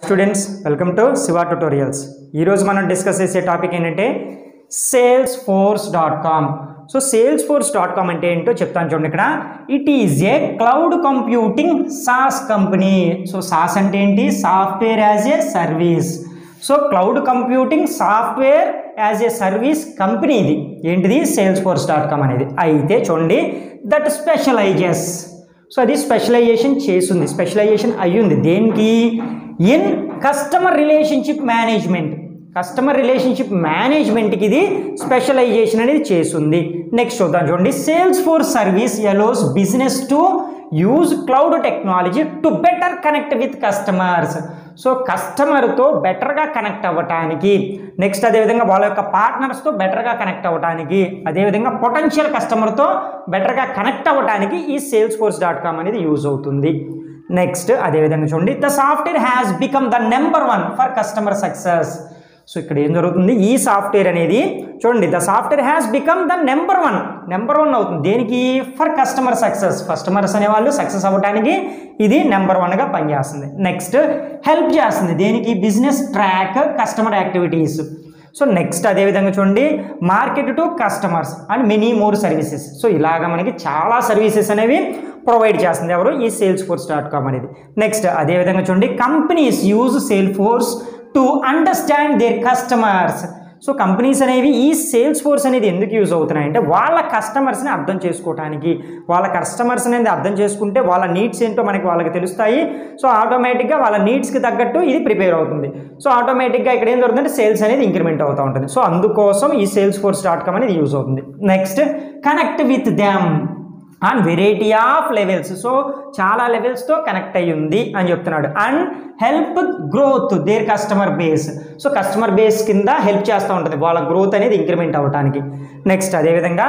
Students welcome to Shiva tutorials. ఈరోజు మనం discuss చేసే టాపిక్ ఏంటంటే salesforce.com. సో salesforce.com అంటే ఏంటో చెప్తాను చూడండి. ఇక్కడ it is a cloud computing SaaS company. So SaaS అంటే ఏంటి? Software as a service. So cloud computing software as a service company ఇది. ఏంటిది? salesforce.com అనేది. అయితే చూడండి, దట్ స్పెషలైజెస్. సో అది స్పెషలైజేషన్ చేస్తుంది, స్పెషలైజేషన్ అయ్యింది దేనికి? In customer relationship management. Customer relationship మేనేజ్మెంట్కి ఇది స్పెషలైజేషన్ అనేది చేస్తుంది. నెక్స్ట్ చూద్దాం చూడండి. Salesforce service allows business to use cloud technology to better connect with customers. So కస్టమర్తో బెటర్గా కనెక్ట్ అవ్వటానికి, నెక్స్ట్ అదేవిధంగా వాళ్ళ యొక్క పార్ట్నర్స్తో బెటర్గా కనెక్ట్ అవ్వటానికి, అదేవిధంగా పొటెన్షియల్ కస్టమర్తో బెటర్గా కనెక్ట్ అవ్వటానికి ఈ salesforce.com అనేది యూజ్ అవుతుంది. నెక్స్ట్ అదేవిధంగా చూడండి, the software has become the number 1 for customer success. So ఇక్కడ ఏం జరుగుతుంది? ఈ సాఫ్ట్వేర్ అనేది చూడండి, the software has become the number 1 అవుతుంది. దేనికి? For customer success. కస్టమర్స్ అనేవాళ్ళు సక్సెస్ అవ్వడానికి ఇది నెంబర్ 1గా పనిచేస్తుంది. నెక్స్ట్ హెల్ప్ చేస్తుంది దేనికి? Business track customer activities. So next అదేవిధంగా చూడండి, market to customers and many more services. So ఇలాగ మనకి చాలా సర్వీసెస్ అనేవి ప్రొవైడ్ చేస్తుంది ఎవరు? ఈ salesforce.com అనేది. నెక్స్ట్ అదేవిధంగా చూడండి, companies use Salesforce to understand their customers. So companies అనేవి ఈ సేల్స్ఫోర్స్ అనేది ఎందుకు యూజ్ అవుతున్నాయంటే వాళ్ళ కస్టమర్స్ని అర్థం చేసుకోవడానికి. వాళ్ళ కస్టమర్స్ అనేది అర్థం చేసుకుంటే వాళ్ళ నీడ్స్ ఏంటో వాళ్ళకి తెలుస్తాయి. సో ఆటోమేటిక్గా వాళ్ళ నీడ్స్కి తగ్గట్టు ఇది ప్రిపేర్ అవుతుంది. సో ఆటోమేటిక్గా ఇక్కడ ఏం జరుగుతుందంటే సేల్స్ అనేది ఇంక్రిమెంట్ అవుతూ ఉంటుంది. సో అందుకోసం ఈ salesforce.com అనేది యూజ్ అవుతుంది. Next connect with them and variety of levels. So చాలా లెవెల్స్తో కనెక్ట్ అయ్యి ఉంది అని చెప్తున్నాడు. And help growth their customer base. So customer base కింద హెల్ప్ చేస్తూ ఉంటుంది వాళ్ళ గ్రోత్ అనేది ఇంక్రిమెంట్ అవ్వడానికి. నెక్స్ట్ అదేవిధంగా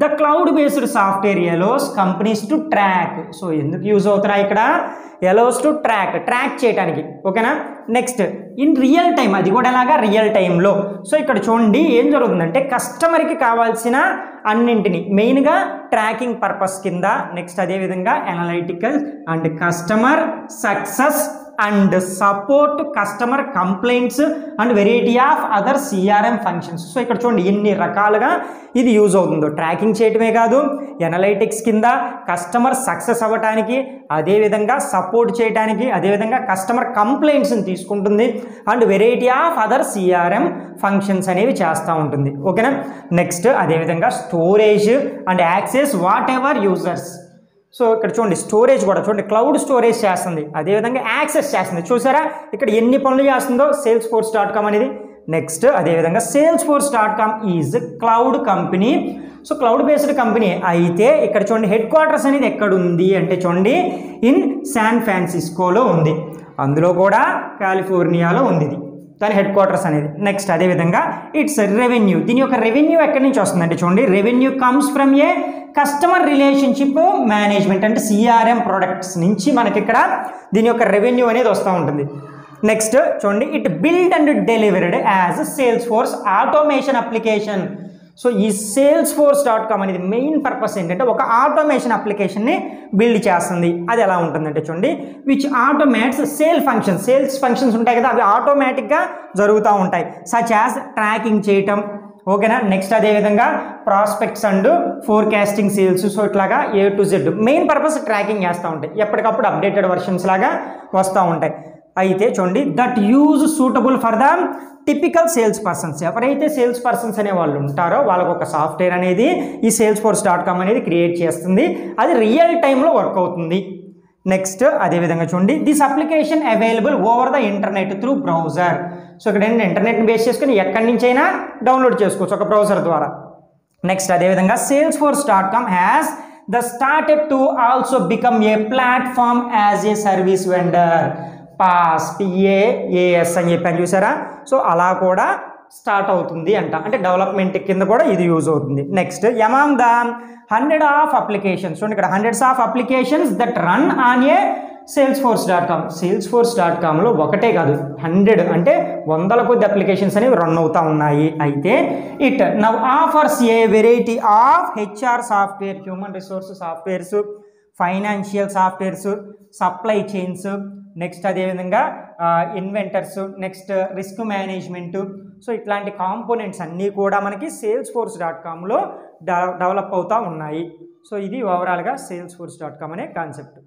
the cloud based software allows companies to track. So ఎందుకు యూజ్ అవుతున్నాయి ఇక్కడ? ఎలోస్ టు ట్రాక్ చేయడానికి. ఓకేనా? నెక్స్ట్ ఇన్ రియల్ టైం, అది కూడా ఎలాగా? రియల్ టైంలో. సో ఇక్కడ చూడండి ఏం జరుగుతుందంటే కస్టమర్కి కావాల్సిన అన్నింటినీ మెయిన్గా ట్రాకింగ్ పర్పస్ కింద, నెక్స్ట్ అదేవిధంగా analytical and customer success and support customer complaints and variety of other CRM functions. So ఇక్కడ చూడండి ఎన్ని రకాలుగా ఇది యూజ్ అవుతుందో. ట్రాకింగ్ చేయటమే కాదు, ఎనలైటిక్స్ కింద కస్టమర్ సక్సెస్ అవ్వడానికి, అదేవిధంగా సపోర్ట్ చేయడానికి, అదేవిధంగా కస్టమర్ కంప్లైంట్స్ని తీసుకుంటుంది and variety of other CRM functions అనేవి చేస్తూ ఉంటుంది. ఓకేనా? నెక్స్ట్ అదేవిధంగా storage and access what ever users. So ఇక్కడ చూడండి స్టోరేజ్ కూడా చూడండి, క్లౌడ్ స్టోరేజ్ చేస్తుంది, అదేవిధంగా యాక్సెస్ చేస్తుంది. చూసారా ఇక్కడ ఎన్ని పనులు చేస్తుందో salesforce.com అనేది. నెక్స్ట్ అదేవిధంగా salesforce.com is cloud company. So cloud based company అయితే ఇక్కడ చూడండి హెడ్ క్వార్టర్స్ అనేది ఎక్కడ ఉంది అంటే చూడండి ఇన్ శాన్ ఫ్రాన్సిస్కోలో ఉంది, అందులో కూడా కాలిఫోర్నియాలో ఉంది ఇది దాని హెడ్ క్వార్టర్స్ అనేది. నెక్స్ట్ అదేవిధంగా ఇట్స్ రెవెన్యూ. దీని యొక్క రెవెన్యూ ఎక్కడి నుంచి వస్తుందంటే చూడండి, revenue comes from A customer relationship management అంటే CRM ప్రొడక్ట్స్ నుంచి మనకి ఇక్కడ దీని యొక్క రెవెన్యూ అనేది వస్తూ ఉంటుంది. నెక్స్ట్ చూడండి, it build and delivered as Salesforce automation application. So ఈ salesforce.com అనేది మెయిన్ పర్పస్ ఏంటంటే ఒక ఆటోమేషన్ అప్లికేషన్ని బిల్డ్ చేస్తుంది. అది ఎలా ఉంటుందంటే చూడండి, విచ్ ఆటోమేట్స్ సేల్స్ ఫంక్షన్స్ ఉంటాయి కదా, అవి ఆటోమేటిక్గా జరుగుతూ ఉంటాయి. సచ్ యాజ్ ట్రాకింగ్ చేయటం. ఓకేనా? నెక్స్ట్ అదేవిధంగా prospects and forecasting sales. So ఇట్లాగా A to Z main purpose tracking చేస్తూ ఉంటాయి, ఎప్పటికప్పుడు అప్డేటెడ్ వర్షన్స్ లాగా వస్తూ ఉంటాయి. అయితే చూడండి that use suitable for the typical sales persons. ఎవరైతే సేల్స్ పర్సన్స్ అనే వాళ్ళు ఉంటారో వాళ్ళకు ఒక సాఫ్ట్వేర్ అనేది ఈ salesforce.com అనేది క్రియేట్ చేస్తుంది. అది రియల్ టైంలో వర్క్ అవుతుంది. నెక్స్ట్ అదేవిధంగా చూడండి, this application available over the internet through browser. So ఇక్కడ ఏంటంటే ఇంటర్నెట్ని బేస్ చేసుకుని ఎక్కడి నుంచి అయినా డౌన్లోడ్ చేసుకోవచ్చు ఒక బ్రౌజర్ ద్వారా. నెక్స్ట్ అదేవిధంగా salesforce.com has the started to also become a platform as a service vendor. PAAS అని చెప్పాను చూసారా? సో అలా కూడా స్టార్ట్ అవుతుంది అంటే డెవలప్మెంట్ కింద కూడా ఇది యూజ్ అవుతుంది. Next among the 100 of applications. చూడండి ఇక్కడ hundreds of applications that run on a salesforce.com. salesforce.comలో ఒకటే కాదు 100 అంటే వందల కొద్ది అప్లికేషన్స్ అనేవి రన్ అవుతూ ఉన్నాయి. అయితే it now offers a variety of HR software, human resource softwares, financial softwares, supply chains, next అదేవిధంగా inventors, next risk management. So ఇట్లాంటి కాంపోనెంట్స్ అన్నీ కూడా మనకి salesforce.comలో డెవలప్ అవుతూ ఉన్నాయి. సో ఇది ఓవరాల్గా salesforce.com అనే కాన్సెప్ట్.